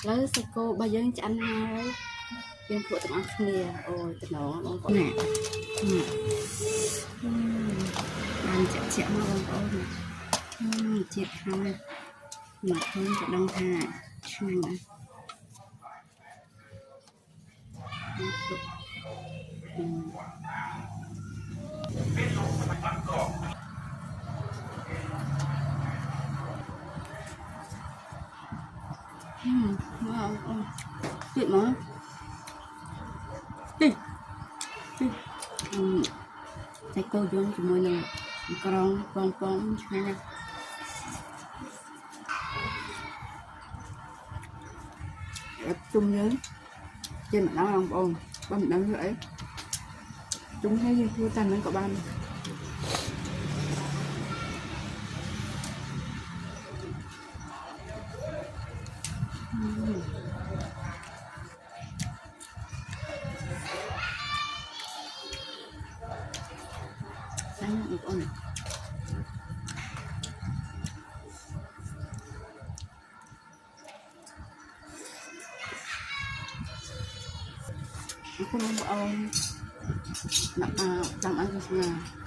lấy xe cô bao giờ chăn hai viên phụ tụi ăn kia ôi tụi nó có nè nè ăn chẹt chẹt nó con nè chẹt hai mà hơn cho đông thà này nè wow tuyệt mà đi thầy cô vô cho mọi người con này nè chung với trên mặt đó không ôn ba mình đang rưỡi chúng thấy như thua tanh với cậu ba sáng được ôn aku mau nggak làm ăn cái gì